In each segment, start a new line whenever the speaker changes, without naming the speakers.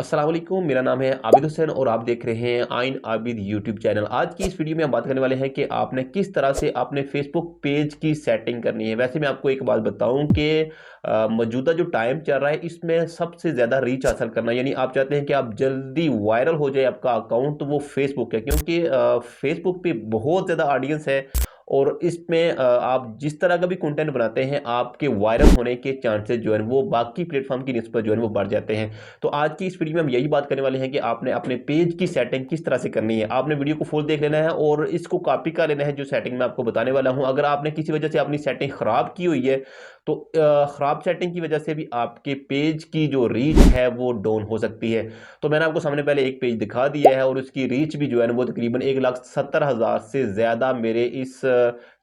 अस्सलाम वालेकुम, मेरा नाम है आबिद हुसैन और आप देख रहे हैं आइन आबिद यूट्यूब चैनल। आज की इस वीडियो में हम बात करने वाले हैं कि आपने किस तरह से अपने फेसबुक पेज की सेटिंग करनी है। वैसे मैं आपको एक बात बताऊं कि मौजूदा जो टाइम चल रहा है इसमें सबसे ज़्यादा रीच हासिल करना, यानी आप चाहते हैं कि आप जल्दी वायरल हो जाए आपका अकाउंट, तो वो फेसबुक है, क्योंकि फेसबुक पे बहुत ज़्यादा ऑडियंस है और इसमें आप जिस तरह का भी कंटेंट बनाते हैं आपके वायरल होने के चांसेस जो है वो बाकी प्लेटफॉर्म की निस्बत जो है वो बढ़ जाते हैं। तो आज की इस वीडियो में हम यही बात करने वाले हैं कि आपने अपने पेज की सेटिंग किस तरह से करनी है। आपने वीडियो को फुल देख लेना है और इसको कॉपी कर लेना है जो सेटिंग मैं आपको बताने वाला हूं। अगर आपने किसी वजह से अपनी सेटिंग खराब की हुई है तो खराब सेटिंग की वजह से भी आपके पेज की जो रीच है वो डाउन हो सकती है। तो मैंने आपको सामने पहले एक पेज दिखा दिया है और उसकी रीच भी जो है वो तकरीबन 1,70,000 से ज्यादा मेरे इस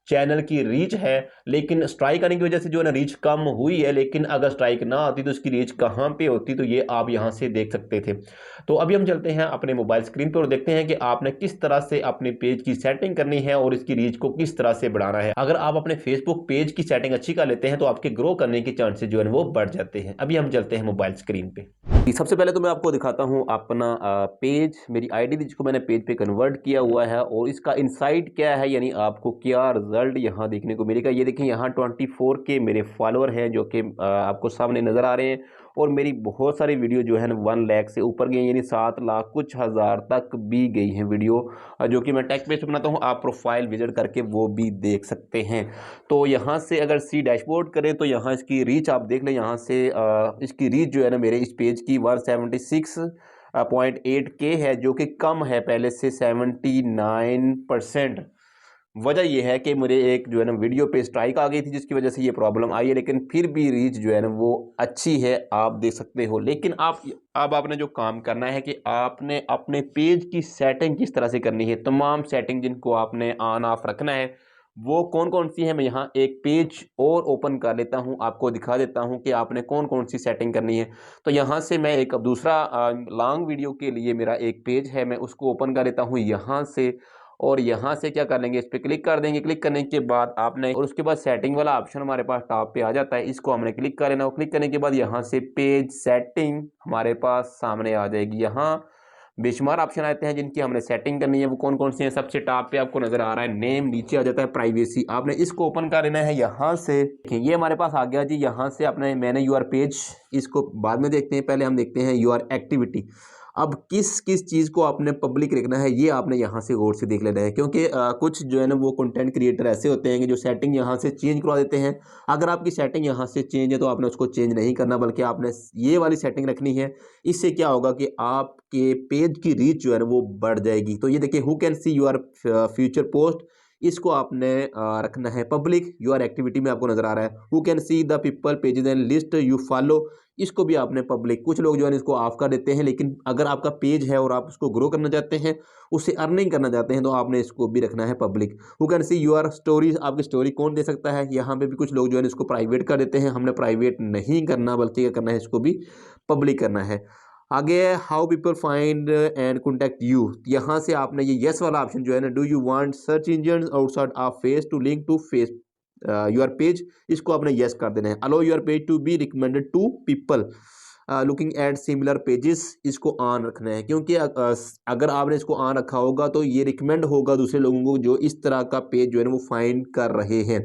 चैनल की रीच है। लेकिन स्ट्राइक आने की वजह से जो है ना रीच कम हुई है, लेकिन अगर स्ट्राइक ना आती तो उसकी रीच कहां पे होती, तो ये आप यहां से देख सकते थे। तो अभी हम चलते हैं अपने मोबाइल स्क्रीन पर और देखते हैं कि आपने किस तरह से अपने पेज की सेटिंग करनी है और इसकी रीच को किस तरह से बढ़ाना है। अगर आप अपने फेसबुक पेज की सेटिंग अच्छी कर लेते हैं तो आपके ग्रो करने के चांसेस जो है वो बढ़ जाते हैं। अभी हम चलते हैं मोबाइल स्क्रीन पे। सबसे पहले तो मैं आपको दिखाता हूं अपना पेज, मेरी आईडी जिसको मैंने पेज पे कन्वर्ट किया हुआ है और इसका इनसाइड क्या है, यानी आपको क्या रिजल्ट यहां देखने को मिलेगा। ये देखें, यहां 24 के मेरे फॉलोअर हैं जो कि आपको सामने नजर आ रहे हैं और मेरी बहुत सारी वीडियो जो है ना 1 लाख से ऊपर गई, यानी 7 लाख कुछ हज़ार तक भी गई हैं वीडियो, जो कि मैं टेक पेज पे बनाता हूँ। आप प्रोफाइल विजिट करके वो भी देख सकते हैं। तो यहाँ से अगर सी डैशबोर्ड करें तो यहाँ इसकी रीच आप देख लें। यहाँ से इसकी रीच जो है ना मेरे इस पेज की 176.8 के है, जो कि कम है पहले से 79%। वजह यह है कि मेरे एक जो है ना वीडियो पे स्ट्राइक आ गई थी जिसकी वजह से ये प्रॉब्लम आई है, लेकिन फिर भी रीच जो है ना वो अच्छी है, आप देख सकते हो। लेकिन आप अब आपने जो काम करना है कि आपने अपने पेज की सेटिंग किस तरह से करनी है। तमाम सेटिंग जिनको आपने ऑन ऑफ रखना है वो कौन कौन सी है, मैं यहाँ एक पेज और ओपन कर लेता हूँ, आपको दिखा देता हूँ कि आपने कौन कौन सी सेटिंग करनी है। तो यहाँ से मैं एक अब दूसरा लॉन्ग वीडियो के लिए मेरा एक पेज है, मैं उसको ओपन कर लेता हूँ यहाँ से। और यहाँ से क्या कर लेंगे, इस पर क्लिक कर देंगे। क्लिक करने के बाद आपने, और उसके बाद सेटिंग वाला ऑप्शन हमारे पास टॉप पे आ जाता है, इसको हमने क्लिक कर लेना। और क्लिक करने के बाद यहाँ से पेज सेटिंग हमारे पास सामने आ जाएगी। यहाँ बेशुमार ऑप्शन आते हैं जिनकी हमने सेटिंग करनी है, वो कौन कौन से हैं। सबसे टॉप पे आपको नजर आ रहा है नेम, नीचे आ जाता है प्राइवेसी, आपने इसको ओपन कर लेना है। यहाँ से ये हमारे पास आ गया जी। यहाँ से आपने मैंने यूआर पेज, इसको बाद में देखते हैं, पहले हम देखते हैं यूआर एक्टिविटी। अब किस किस चीज़ को आपने पब्लिक रखना है ये आपने यहाँ से गौर से देख लेना है, क्योंकि कुछ जो है ना वो कंटेंट क्रिएटर ऐसे होते हैं कि जो सेटिंग यहाँ से चेंज करवा देते हैं। अगर आपकी सेटिंग यहाँ से चेंज है तो आपने उसको चेंज नहीं करना, बल्कि आपने ये वाली सेटिंग रखनी है। इससे क्या होगा कि आपके पेज की रीच जो है ना वो बढ़ जाएगी। तो ये देखिए, who can see your future post, इसको आपने रखना है पब्लिक। योर एक्टिविटी में आपको नजर आ रहा है who can see the people pages and list you follow, इसको भी आपने पब्लिक। कुछ लोग जो है इसको ऑफ कर देते हैं, लेकिन अगर आपका पेज है और आप उसको ग्रो करना चाहते हैं, उससे अर्निंग करना चाहते हैं, तो आपने इसको भी रखना है public. Who can see your stories, आपकी स्टोरी कौन दे सकता है, यहाँ पे भी कुछ लोग जो है इसको प्राइवेट कर देते हैं, हमने प्राइवेट नहीं करना, बल्कि क्या करना है, इसको भी पब्लिक करना है। आगे है how people find and contact you, यहाँ से आपने ये यस वाला ऑप्शन जो है ना, do you want search engine outside of face to link to face your page, इसको आपने यस कर देना है। Allow your page to be recommended to people looking at similar pages, इसको ऑन रखना है, क्योंकि अगर आपने इसको ऑन रखा होगा तो ये रिकमेंड होगा दूसरे लोगों को जो इस तरह का पेज जो है ना वो फाइंड कर रहे हैं।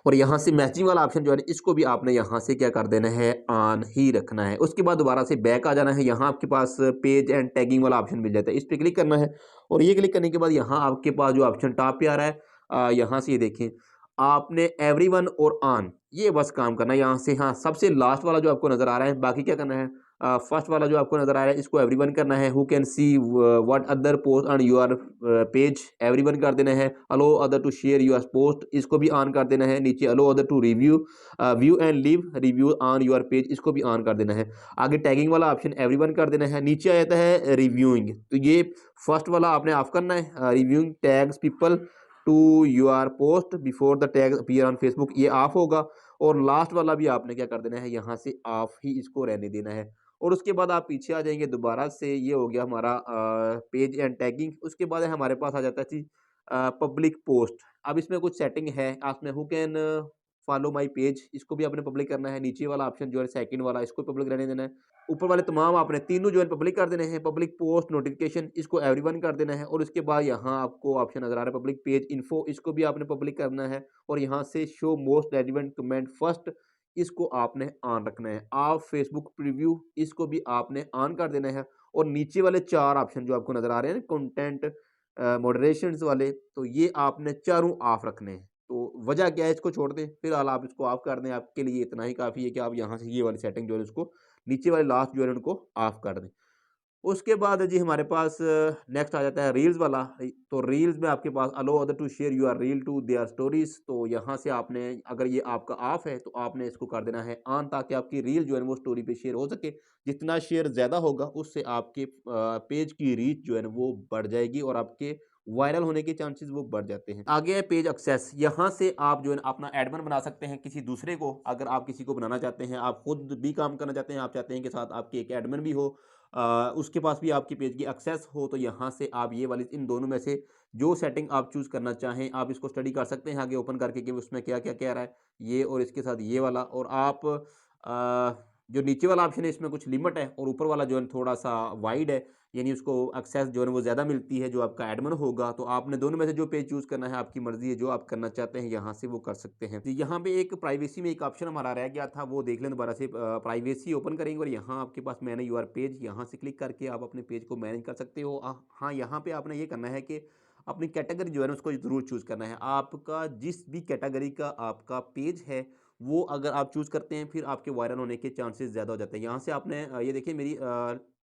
और यहाँ से मैचिंग वाला ऑप्शन जो है इसको भी आपने यहाँ से क्या कर देना है, ऑन ही रखना है। उसके बाद दोबारा से बैक आ जाना है। यहाँ आपके पास पेज एंड टैगिंग वाला ऑप्शन मिल जाता है, इस पर क्लिक करना है। और ये क्लिक करने के बाद यहाँ आपके पास जो ऑप्शन टॉप पे आ रहा है, यहाँ से ये देखें, आपने एवरीवन और ऑन, ये बस काम करना है यहाँ से। हाँ, सबसे लास्ट वाला जो आपको नजर आ रहा है, बाकी क्या करना है, फर्स्ट वाला जो आपको नजर आ रहा है इसको एवरीवन करना है। Who can see what other post on your page, everyone कर देना है। Allow other to share your post, इसको भी ऑन कर देना है। नीचे allow other to review view and leave review on your page, इसको भी ऑन कर देना है। आगे टैगिंग वाला ऑप्शन एवरीवन कर देना है। नीचे आ जाता है रिव्यूइंग, तो ये फर्स्ट वाला आपने ऑफ करना है। Reviewing tags people to your post before the tag appear on Facebook, ये ऑफ होगा। और लास्ट वाला भी आपने क्या कर देना है, यहाँ से ऑफ ही इसको रहने देना है। और उसके बाद आप पीछे आ जाएंगे दोबारा से, ये हो गया हमारा पेज एंड टैगिंग। उसके बाद हमारे पास आ जाता है जी पब्लिक पोस्ट। अब इसमें कुछ सेटिंग है, आपने who can follow my page, इसको भी आपने पब्लिक करना है। नीचे वाला ऑप्शन जो है सेकंड वाला, इसको पब्लिक रहने देना है। ऊपर वाले तमाम आपने तीनों जो है पब्लिक कर देने हैं। पब्लिक पोस्ट नोटिफिकेशन, इसको एवरीवन कर देना है। और उसके बाद यहाँ आपको ऑप्शन नजर आ रहा है पब्लिक पेज इन्फो, इसको भी आपने पब्लिक करना है। और यहाँ से show most relevant comment first, इसको आपने ऑन रखना है। आप फेसबुक प्रीव्यू, इसको भी आपने ऑन कर देना है। और नीचे वाले 4 ऑप्शन जो आपको नज़र आ रहे हैं कंटेंट मॉडरेशंस वाले, तो ये आपने चारों ऑफ रखने हैं। तो वजह क्या है, इसको छोड़ दें, फिलहाल आप इसको ऑफ कर दें। आपके लिए इतना ही काफ़ी है कि आप यहाँ से ये वाली सेटिंग जो है उसको नीचे वाले लास्ट जो है उनको ऑफ कर दें। उसके बाद जी हमारे पास नेक्स्ट आ जाता है रील्स वाला। तो रील्स में आपके पास allow other to share your reel to their stories, तो यहाँ से आपने अगर ये आपका ऑफ है तो आपने इसको कर देना है ऑन, ताकि आपकी रील जो है वो स्टोरी पे शेयर हो सके। जितना शेयर ज़्यादा होगा उससे आपके पेज की रीच जो है ना वो बढ़ जाएगी और आपके वायरल होने के चांसेस वो बढ़ जाते हैं। आगे है पेज एक्सेस, यहाँ से आप जो है ना अपना एडमिन बना सकते हैं किसी दूसरे को। अगर आप किसी को बनाना चाहते हैं, आप खुद भी काम करना चाहते हैं, आप चाहते हैं कि साथ आपके एक एडमिन भी हो, उसके पास भी आपकी पेज की एक्सेस हो, तो यहाँ से आप ये वाली इन दोनों में से जो सेटिंग आप चूज़ करना चाहें आप इसको स्टडी कर सकते हैं आगे ओपन करके कि उसमें क्या क्या कह रहा है, ये और इसके साथ ये वाला। और आप जो नीचे वाला ऑप्शन है इसमें कुछ लिमिट है और ऊपर वाला जो है थोड़ा सा वाइड है, यानी उसको एक्सेस जो है वो ज़्यादा मिलती है जो आपका एडमिन होगा। तो आपने दोनों में से जो पेज चूज़ करना है, आपकी मर्ज़ी है, जो आप करना चाहते हैं यहाँ से वो कर सकते हैं। तो यहाँ पे एक प्राइवेसी में एक ऑप्शन हमारा रह गया था, वो देख लें दोबारा से। प्राइवेसी ओपन करेंगे और यहाँ आपके पास मैनेज योर पेज, यहाँ से क्लिक करके आप अपने पेज को मैनेज कर सकते हो। हाँ, यहाँ पे आपने ये करना है कि अपनी कैटेगरी जो है ना उसको ज़रूर चूज़ करना है। आपका जिस भी कैटेगरी का आपका पेज है वो अगर आप चूज़ करते हैं फिर आपके वायरल होने के चांसेस ज़्यादा हो जाते हैं। यहाँ से आपने ये देखिए मेरी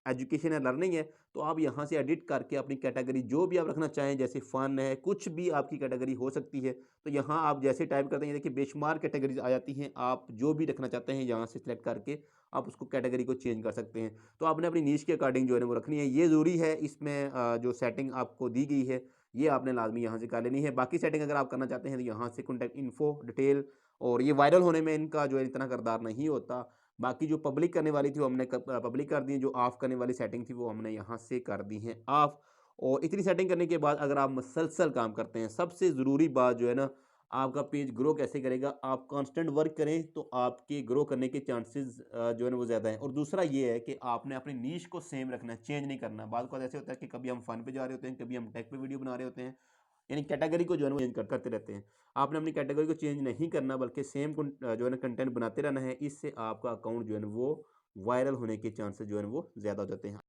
एजुकेशन है, लर्निंग है, तो आप यहाँ से एडिट करके अपनी कैटेगरी जो भी आप रखना चाहें, जैसे फ़न है, कुछ भी आपकी कैटेगरी हो सकती है। तो यहाँ आप जैसे टाइप करते हैं, ये देखिए बेशुमार कैटेगरीज़ आ जाती हैं। आप जो भी रखना चाहते हैं यहाँ से सिलेक्ट करके आप उसको कैटेगरी को चेंज कर सकते हैं। तो आपने अपनी नीश के अकॉर्डिंग जो है ना वो रखनी है। ये ज़रूरी है इसमें जो सेटिंग आपको दी गई है ये आपने लाज़मी यहाँ से कर लेनी है। बाकी सेटिंग अगर आप करना चाहते हैं तो यहाँ से कॉन्टैक्ट इन्फो, डिटेल, और ये वायरल होने में इनका जो है इतना किरदार नहीं होता। बाकी जो पब्लिक करने वाली थी वो हमने पब्लिक कर दी, जो ऑफ करने वाली सेटिंग थी वो हमने यहाँ से कर दी है ऑफ। और इतनी सेटिंग करने के बाद अगर आप मुसलसल काम करते हैं, सबसे ज़रूरी बात जो है ना, आपका पेज ग्रो कैसे करेगा, आप कांस्टेंट वर्क करें तो आपके ग्रो करने के चांसेस जो है ना वो ज़्यादा है। और दूसरा ये है कि आपने अपनी नीश को सेम रखना है, चेंज नहीं करना। बाद को ऐसे होता है कि कभी हम फन पे जा रहे होते हैं, कभी हम टेक पे वीडियो बना रहे होते हैं, यानी कैटेगरी को जो है ना वो चेंज करते रहते हैं। आपने अपनी कैटेगरी को चेंज नहीं करना, बल्कि सेम जो है ना कंटेंट बनाते रहना है। इससे आपका अकाउंट जो है ना वो वायरल होने के चांसेस जो है ना वो ज़्यादा हो जाते हैं।